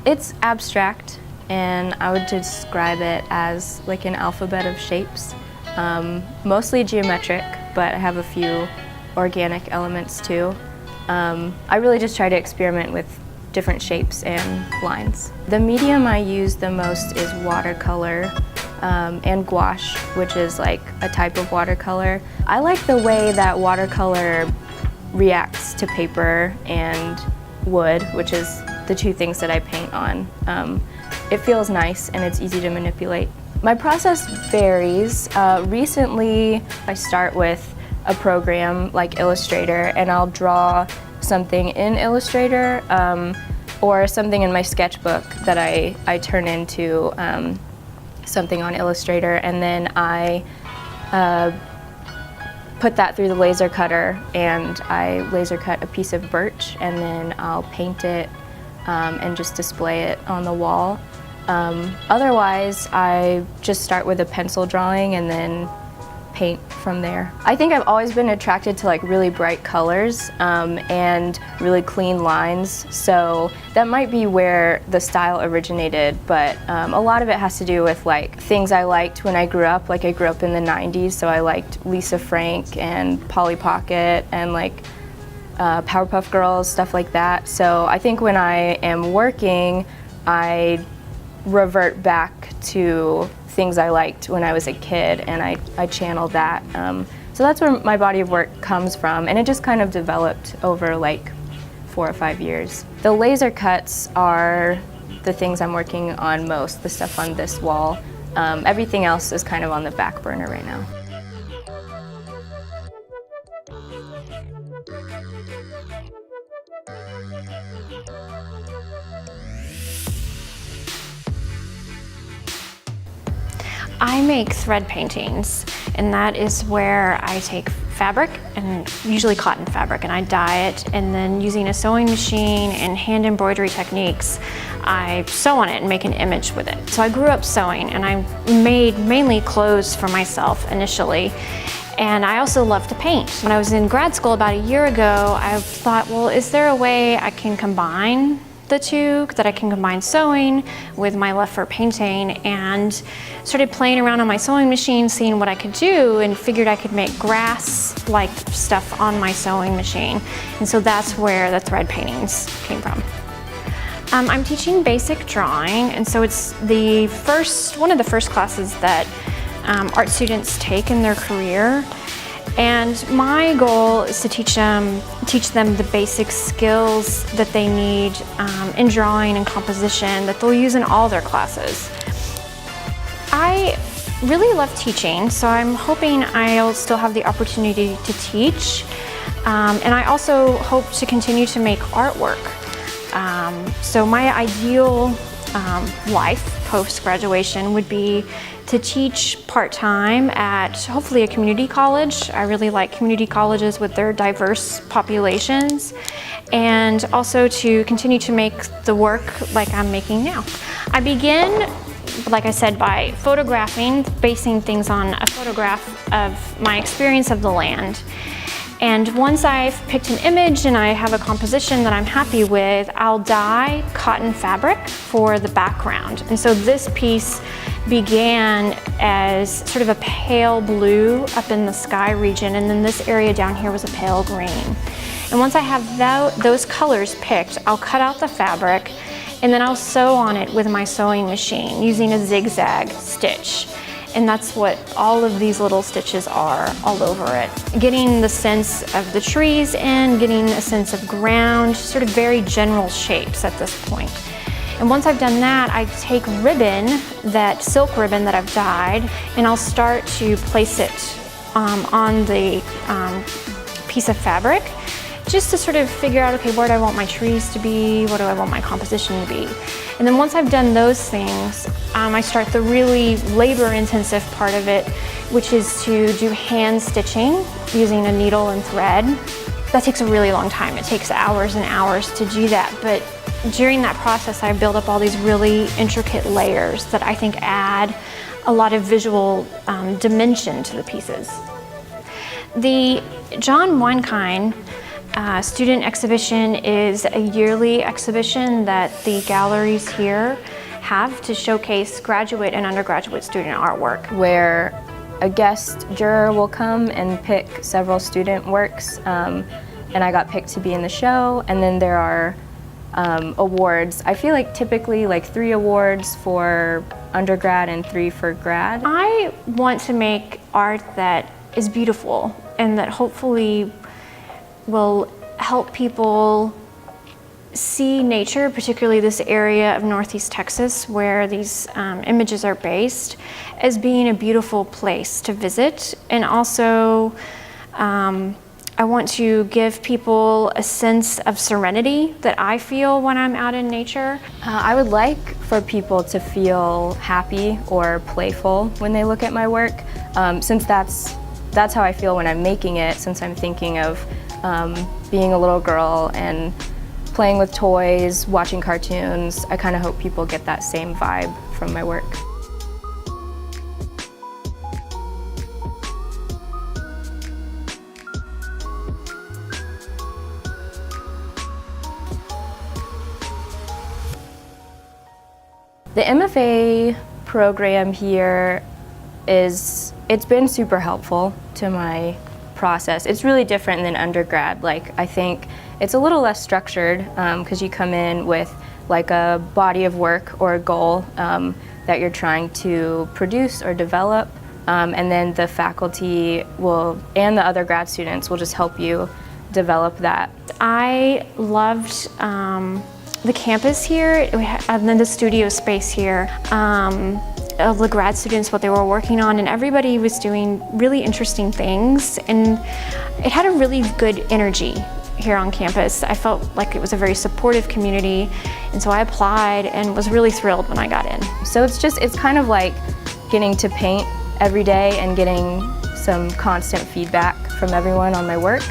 It's abstract, and I would describe it as like an alphabet of shapes. Mostly geometric, but I have a few organic elements too. I really just try to experiment with different shapes and lines. The medium I use the most is watercolor and gouache, which is like a type of watercolor. I like the way that watercolor reacts to paper and wood, which is the two things that I paint on. It feels nice and it's easy to manipulate. My process varies. Recently, I start with a program like Illustrator, and I'll draw something in Illustrator or something in my sketchbook that I turn into something on Illustrator, and then I put that through the laser cutter, and I laser cut a piece of birch, and then I'll paint it and just display it on the wall. Otherwise, I just start with a pencil drawing and then paint from there. I think I've always been attracted to like really bright colors and really clean lines, so that might be where the style originated, but a lot of it has to do with like things I liked when I grew up. Like I grew up in the 90s, so I liked Lisa Frank and Polly Pocket and like Powerpuff Girls, stuff like that. So I think when I am working, I revert back to things I liked when I was a kid, and I channel that. So that's where my body of work comes from, and it just kind of developed over like 4 or 5 years. The laser cuts are the things I'm working on most, the stuff on this wall. Everything else is kind of on the back burner right now. I make thread paintings, and that is where I take fabric, and usually cotton fabric, and I dye it, and then using a sewing machine and hand embroidery techniques, I sew on it and make an image with it. So I grew up sewing, and I made mainly clothes for myself initially, and I also love to paint. When I was in grad school about a year ago, I thought, well, is there a way I can combine the two, that I can combine sewing with my love for painting, and started playing around on my sewing machine, seeing what I could do, and figured I could make grass-like stuff on my sewing machine. And so that's where the thread paintings came from. I'm teaching basic drawing, and so it's one of the first classes that art students take in their career. And my goal is to teach them the basic skills that they need in drawing and composition that they'll use in all their classes. I really love teaching, so I'm hoping I'll still have the opportunity to teach. And I also hope to continue to make artwork. So my ideal life post-graduation would be to teach part-time at hopefully a community college. I really like community colleges with their diverse populations, and also to continue to make the work like I'm making now. I begin, like I said, by photographing, basing things on a photograph of my experience of the land. And once I've picked an image and I have a composition that I'm happy with, I'll dye cotton fabric for the background. And so this piece began as sort of a pale blue up in the sky region, and then this area down here was a pale green. And once I have those colors picked, I'll cut out the fabric, and then I'll sew on it with my sewing machine using a zigzag stitch. And that's what all of these little stitches are all over it. Getting the sense of the trees in, getting a sense of ground, sort of very general shapes at this point. And once I've done that, I take ribbon, that silk ribbon that I've dyed, and I'll start to place it on the piece of fabric, just to sort of figure out, okay, where do I want my trees to be? What do I want my composition to be? And then once I've done those things, I start the really labor-intensive part of it, which is to do hand stitching using a needle and thread. That takes a really long time. It takes hours and hours to do that, but during that process, I build up all these really intricate layers that I think add a lot of visual dimension to the pieces. The John Winekind Student exhibition is a yearly exhibition that the galleries here have to showcase graduate and undergraduate student artwork. Where a guest juror will come and pick several student works, and I got picked to be in the show. And then there are awards. I feel like typically like 3 awards for undergrad and 3 for grad. I want to make art that is beautiful and that hopefully will help people see nature, particularly this area of Northeast Texas where these images are based, as being a beautiful place to visit. And also, I want to give people a sense of serenity that I feel when I'm out in nature. I would like for people to feel happy or playful when they look at my work, since that's how I feel when I'm making it, since I'm thinking of being a little girl and playing with toys, watching cartoons. I kind of hope people get that same vibe from my work. The MFA program here it's been super helpful to my process. It's really different than undergrad. Like, I think it's a little less structured because you come in with like a body of work or a goal that you're trying to produce or develop, and then the faculty and the other grad students will just help you develop that. I loved the campus here and then the studio space here. Of the grad students, what they were working on, and everybody was doing really interesting things, and it had a really good energy here on campus. I felt like it was a very supportive community, and so I applied and was really thrilled when I got in. So it's kind of like getting to paint every day and getting some constant feedback from everyone on my work.